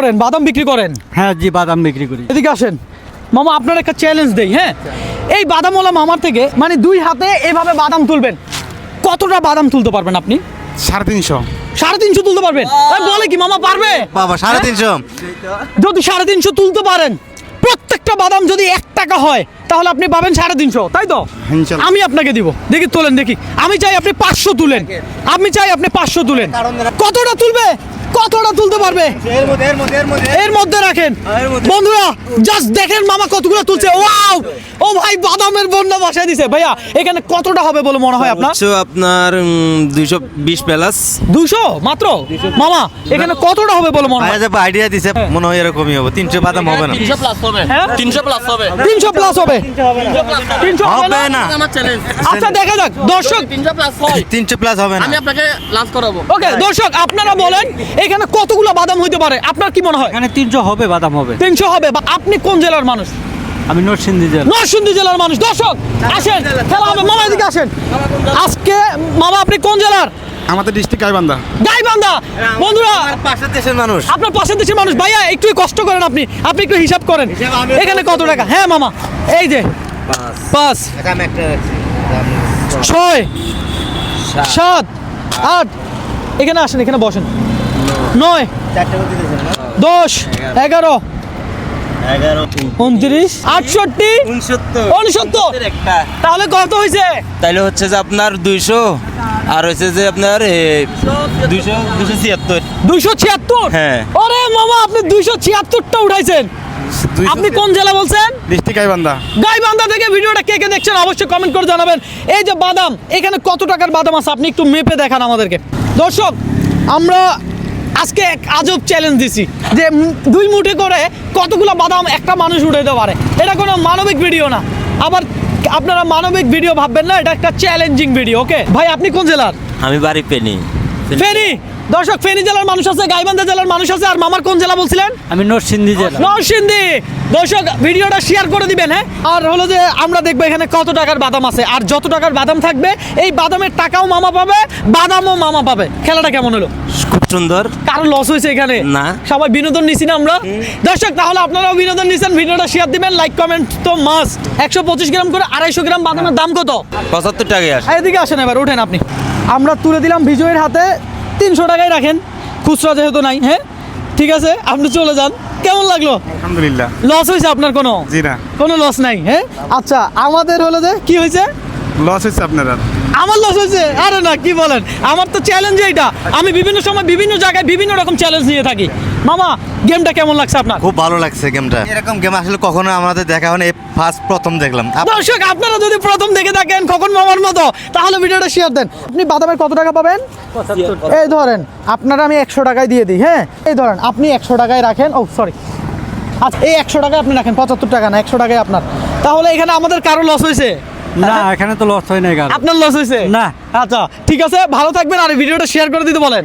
করেন বাদাম বিক্রি করেন? হ্যাঁ জি, বাদাম বিক্রি করি। এদিকে আসেন মামা, আপনার একটা চ্যালেঞ্জ দেই। হ্যাঁ, এই বাদামওয়ালা মামার থেকে মানে 2 হাতে এভাবে বাদাম তুলবেন, কতটা বাদাম তুলতে পারবেন আপনি? 350। 350 তুলতে পারবেন? বলে কি মামা পারবে? বাবা 350। যদি 350 তুলতে পারেন, প্রত্যেকটা বাদাম যদি 1 টাকা হয় তাহলে আপনি পাবেন 350, তাই তো? ইনশাল্লাহ। আমি আপনাকে দিব। দেখি তোলেন, দেখি। আমি চাই আপনি 500 তুলেন, আমি চাই আপনি 500 তুলেন। কতটা তুলবে? কতটা তুলতে পারবে? এর মধ্যে রাখেন বন্ধুরা, জাস্ট দেখেন মামা কতগুলো তুলছে। ওয়াও, ও ভাই বাদামের বন্যা বসায় দিছে। ভাইয়া এখানে কতটা হবে বলে মনে হয় আপনার? আপনার 220 প্লাস। 200 মাত্র? মামা এখানে কতটা হবে বলে মনে হয়? আইডিয়া দিছে, মনে হয় এরকমই হবে। 300 বাদাম হবে না। 300 প্লাস হবে। হ্যাঁ? 300 প্লাস হবে। 300 প্লাস হবে? 300 হবে হবে না? না। আমার চ্যালেঞ্জ। আচ্ছা দেখা যাক দর্শক। 300 প্লাস হয়। 300 প্লাস হবে না। আমি আপনাকে লাঞ্চ করাবো। ওকে দর্শক, আপনারা বলেন এখানে কতগুলো বাদাম হইতে পারে? আপনার কি মনে হয়? এখানে 300 হবে, বাদাম হবে। 300 হবে? আপনি কোন জেলার মানুষ? আমি নরসিংদী জেলা। নরসিংদী জেলার মানুষ। দর্শক আসেন, খেলা হবে। মামা এদিকে আসেন। আজকে মামা আপনি কোন জেলার? আমাদের ডিস্ট্রিক্ট গাইবান্ধা। গাইবান্ধা। বন্ধুরা পাশের দেশের মানুষ। আপনার পাশের দেশের মানুষ। ভাইয়া একটু কষ্ট করেন, আপনি একটু হিসাব করেন এখানে কত টাকা। হ্যাঁ মামা, এই যে 5 6 7 8, এখানে আসেন, এখানে বসেন। 9 10 11 29 68 69। তাহলে কত হয়েছে? তাইলে হচ্ছে যে আপনার 200, আর হচ্ছে যে আপনার 276। 276? হ্যাঁ। আরে মামা আপনি 276টা উঠাইছেন। আপনি কোন জেলা বলছেন? ডিস্ট্রিক্ট গাইবান্ধা। গাইবান্ধা থেকে ভিডিওটা কে কে দেখছেন অবশ্যই কমেন্ট করে জানাবেন। এই যে বাদাম, এখানে কত টাকার বাদাম আছে আপনি একটু মেপে দেখান আমাদেরকে। দর্শক আমরা আজকে এক আজব চ্যালেঞ্জ দিছি যে 2 মুঠে করে কতগুলো বাদাম একটা মানুষ উঠাইতে পারে। এটা কোনো মানবিক ভিডিও না, আবার আপনারা মানবিক ভিডিও ভাববেন না, এটা একটা চ্যালেঞ্জিং ভিডিও। ওকে ভাই, আপনি কোন জেলার? আমি বাড়ি পেনি। ফেনী। দর্শক ফেনী জেলার মানুষ আছে, গাইবান্ধা জেলার মানুষ আছে, আর মামার কোন জেলা বলছিলেন? আমি নরসিংদী জেলা। নরসিংদী। দর্শক ভিডিওটা শেয়ার করে দিবেন। হ্যাঁ, আর হলো যে আমরা দেখবো এখানে কত টাকার বাদাম আছে, আর যত টাকার বাদাম থাকবে এই বাদামের টাকাও মামা পাবে, বাদামও মামা পাবে। খেলাটা কেমন হলো? খুব সুন্দর। কারো লস হয়েছে এখানে? না। সবাই বিনোদন নিছি না আমরা? দর্শক তাহলে আপনারাও বিনোদন নিছেন, ভিডিওটা শেয়ার দিবেন, লাইক কমেন্ট তো মাস্ট। 125 গ্রাম করে 250 গ্রাম বাদামের দাম কত? 75 টাকায় আসে। এদিকে আসেন, এবার ওঠেন আপনি। আমরা তুলে দিলাম বিজয়ের হাতে। 300 টাকায় রাখেন, খুচরা যেহেতু নাই। হ্যাঁ ঠিক আছে, আপনি চলে যান। কেমন লাগলো? আলহামদুলিল্লাহ। লস হয়েছে আপনার? জি না, কোনো লস নাই। হ্যাঁ আচ্ছা, আমাদের হলো যে কি হয়েছে? লস হচ্ছে আপনারা। আমার লস হয়েছে? আরে না, কি বলেন, আমার তো চ্যালেঞ্জ এইটা। আমি বিভিন্ন সময় বিভিন্ন জায়গায় বিভিন্ন রকম চ্যালেঞ্জ নিয়ে থাকি। মামা গেমটা কেমন লাগছে আপনার? খুব ভালো লাগছে গেমটা। এরকম গেম আসলে কখনো আমাদের দেখা হয় না, প্রথম দেখলাম। দর্শক আপনারা যদি প্রথম দেখে থাকেন খোকন মামার মতো, তাহলে ভিডিওটা শেয়ার দেন। আপনি বাদামের কত টাকা পাবেন? এই ধরেন আপনারা আমি 100 টাকায় দিয়ে দিই। হ্যাঁ এই ধরেন আপনি 100 টাকায় রাখেন। ও সরি, আচ্ছা এই 100 টাকায় আপনি রাখেন, 75 টাকা না, 100 টাকায় আপনার। তাহলে এখানে আমাদের কারো লস হয়েছে? না, এখানে তো লস হয় না। আপনার লস হয়েছে না। আচ্ছা ঠিক আছে, ভালো থাকবেন, আর ভিডিওটা শেয়ার করে দিতে বলেন।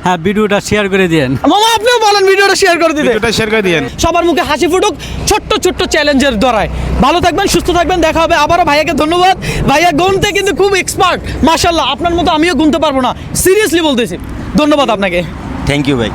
হ্যাঁ, ভিডিওটা শেয়ার করে দিয়েন। মামা আপনিও বলেন ভিডিওটা শেয়ার করে দিতে। ভিডিওটা শেয়ার করে দিয়েন। সবার মুখে হাসি ফুটুক ছোট্ট ছোট্ট চ্যালেঞ্জের দ্বারায়। ভালো থাকবেন, সুস্থ থাকবেন, দেখা হবে আবারও। ভাইয়াকে ধন্যবাদ। ভাইয়া গুনতে কিন্তু খুব এক্সপার্ট, মাশাআল্লাহ। আপনার মতো আমিও গুনতে পারবো না, সিরিয়াসলি বলতেছি। ধন্যবাদ আপনাকে। থ্যাংক ইউ ভাই।